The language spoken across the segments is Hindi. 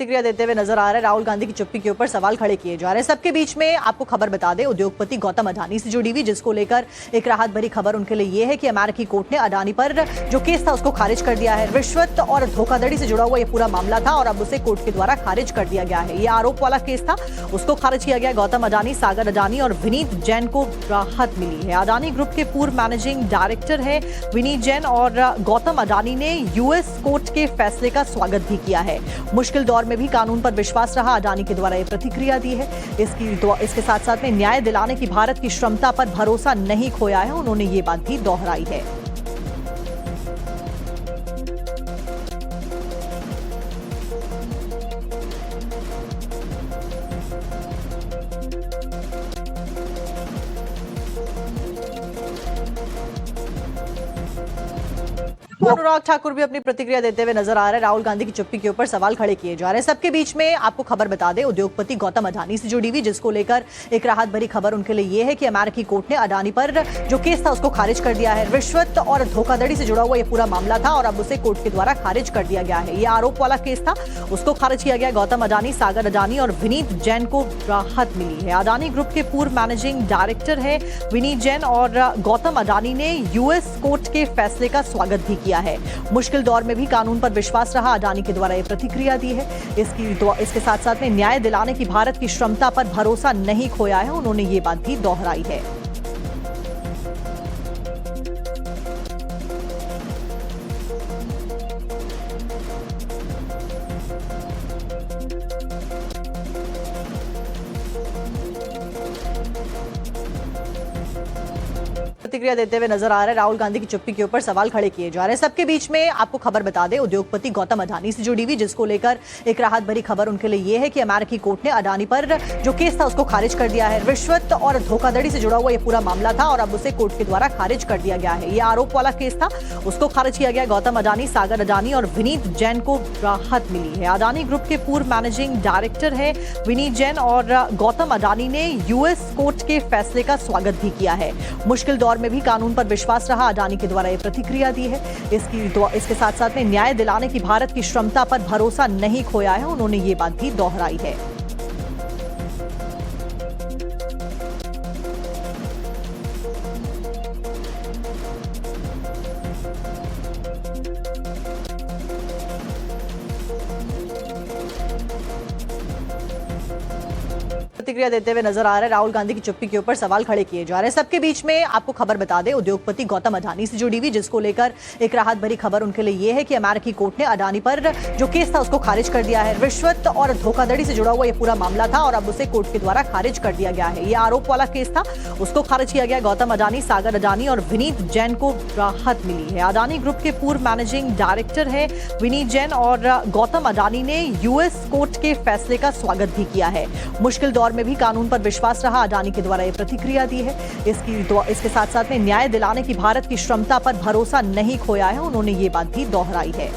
प्रतिक्रिया देते हुए नजर आ रहे हैं। राहुल गांधी की चुप्पी के ऊपर सवाल खड़े किए जा रहे हैं। सबके बीच में आपको खबर बता दें, उद्योगपति गौतम अडानी से जुड़ी हुई, जिसको लेकर एक राहत भरी खबर उनके लिए यह है कि अमेरिकी कोर्ट ने अडानी पर जो केस था उसको खारिज कर दिया है। रिश्वत और धोखाधड़ी से जुड़ा हुआ यह पूरा मामला था और अब उसे कोर्ट के द्वारा खारिज कर दिया गया है। यह आरोप वाला केस था, उसको खारिज किया गया। गौतम अडानी, सागर अडानी और विनीत जैन को राहत मिली है। अडानी ग्रुप के पूर्व मैनेजिंग डायरेक्टर है विनीत जैन और गौतम अडानी ने यूएस कोर्ट के फैसले का स्वागत भी किया है। मुश्किल दौर में भी कानून पर विश्वास रहा, अडानी के द्वारा यह प्रतिक्रिया दी है। इसके साथ साथ में न्याय दिलाने की भारत की क्षमता पर भरोसा नहीं खोया है, उन्होंने ये बात भी दोहराई है। अनुराग ठाकुर भी अपनी प्रतिक्रिया देते हुए नजर आ रहे हैं। राहुल गांधी की चुप्पी के ऊपर सवाल खड़े किए जा रहे हैं। सबके बीच में आपको खबर बता दें, उद्योगपति गौतम अडानी से जुड़ी हुई, जिसको लेकर एक राहत भरी खबर उनके लिए यह है कि अमेरिकी कोर्ट ने अडानी पर जो केस था उसको खारिज कर दिया है। रिश्वत और धोखाधड़ी से जुड़ा हुआ यह पूरा मामला था और अब उसे कोर्ट के द्वारा खारिज कर दिया गया है। यह आरोप वाला केस था, उसको खारिज किया गया। गौतम अडानी, सागर अडानी और विनीत जैन को राहत मिली है। अडानी ग्रुप के पूर्व मैनेजिंग डायरेक्टर है विनीत जैन और गौतम अडानी ने यूएस कोर्ट के फैसले का स्वागत भी किया है। मुश्किल दौर में भी कानून पर विश्वास रहा, अडानी के द्वारा यह प्रतिक्रिया दी है। इसके साथ साथ में न्याय दिलाने की भारत की क्षमता पर भरोसा नहीं खोया है, उन्होंने ये बात भी दोहराई है। प्रतिक्रिया देते हुए नजर आ रहे हैं। राहुल गांधी की चुप्पी के ऊपर सवाल खड़े किए जा रहे हैं। सबके बीच में आपको खबर बता दें, उद्योगपति गौतम अडानी से जुड़ी हुई, जिसको लेकर एक राहत भरी खबर उनके लिए यह है कि अमेरिकी कोर्ट ने अडानी पर जो केस था उसको खारिज कर दिया है। रिश्वत और धोखाधड़ी से जुड़ा हुआ यह पूरा मामला था और अब उसे कोर्ट के द्वारा खारिज कर दिया गया है। यह आरोप वाला केस था, उसको खारिज किया गया। गौतम अडानी, सागर अडानी और विनीत जैन को राहत मिली है। अडानी ग्रुप के पूर्व मैनेजिंग डायरेक्टर है विनीत जैन और गौतम अडानी ने यूएस कोर्ट के फैसले का स्वागत भी किया है। मुश्किल दौर में भी कानून पर विश्वास रहा, अडानी के द्वारा यह प्रतिक्रिया दी है। इसके साथ साथ में न्याय दिलाने की भारत की क्षमता पर भरोसा नहीं खोया है, उन्होंने ये बात भी दोहराई है। प्रतिक्रिया देते हुए नजर आ रहे हैं। राहुल गांधी की चुप्पी के ऊपर सवाल खड़े किए जा रहे हैं। सबके बीच में आपको खबर बता दें, उद्योगपति गौतम अडानी से जुड़ी हुई, जिसको लेकर एक राहत भरी खबर उनके लिए यह है कि अमेरिकी कोर्ट ने अडानी पर जो केस था उसको खारिज कर दिया है। रिश्वत और धोखाधड़ी से जुड़ा हुआ यह पूरा मामला था और अब उसे कोर्ट के द्वारा खारिज कर दिया गया है। यह आरोप वाला केस था, उसको खारिज किया गया। गौतम अडानी, सागर अडानी और विनीत जैन को राहत मिली है। अडानी ग्रुप के पूर्व मैनेजिंग डायरेक्टर है विनीत जैन और गौतम अडानी ने यूएस कोर्ट के फैसले का स्वागत भी किया है। मुश्किल दौर में भी कानून पर विश्वास रहा, अडानी के द्वारा यह प्रतिक्रिया दी है। इसके साथ साथ में न्याय दिलाने की भारत की क्षमता पर भरोसा नहीं खोया है, उन्होंने ये बात भी दोहराई है।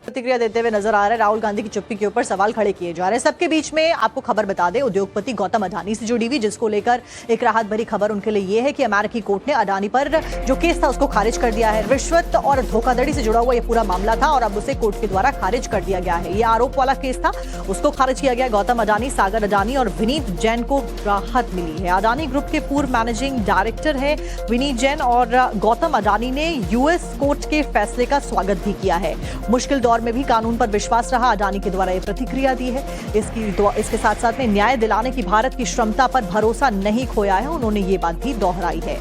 प्रतिक्रिया देते हुए नजर आ रहे हैं। राहुल गांधी की चुप्पी के ऊपर सवाल खड़े किए जा रहे हैं। सबके बीच में आपको खबर बता दें, उद्योगपति गौतम अडानी से जुड़ी हुई, जिसको लेकर एक राहत भरी खबर उनके लिए यह है कि अमेरिकी कोर्ट ने अडानी पर जो केस था उसको खारिज कर दिया है। रिश्वत और धोखाधड़ी से जुड़ा हुआ यह पूरा मामला था और अब उसे कोर्ट के द्वारा खारिज कर दिया गया है। यह आरोप वाला केस था, उसको खारिज किया गया। गौतम अडानी, सागर अडानी और विनीत जैन को राहत मिली है। अडानी ग्रुप के पूर्व मैनेजिंग डायरेक्टर है विनीत जैन और गौतम अडानी ने यूएस कोर्ट के फैसले का स्वागत भी किया है। मुश्किल दौर में भी कानून पर विश्वास रहा, अडानी के द्वारा यह प्रतिक्रिया दी है। इसके साथ साथ में न्याय दिलाने की भारत की क्षमता पर भरोसा नहीं खोया है, उन्होंने ये बात भी दोहराई है।